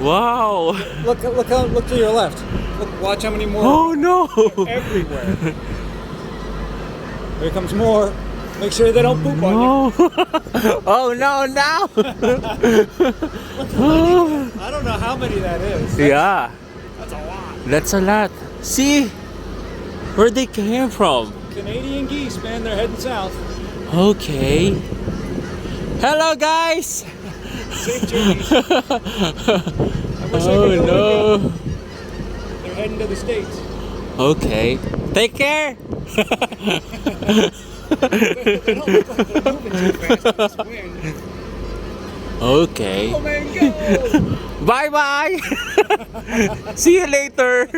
Wow. Look to your left. Look, watch how many more. Oh no. Everywhere. Here comes more. Make sure they don't poop on you. No. Oh no, no. I don't know how many that is. Yeah, That's a lot. that's a lot. See where they came from. Canadian geese, man, they're heading south. Okay. Hello, guys. Safe journeys. I wish I Oh could go no. with you. They're heading to the States. Okay. Take care. They don't look like they're moving too fast in this wind. Okay. Oh man, go! Bye bye. See you later.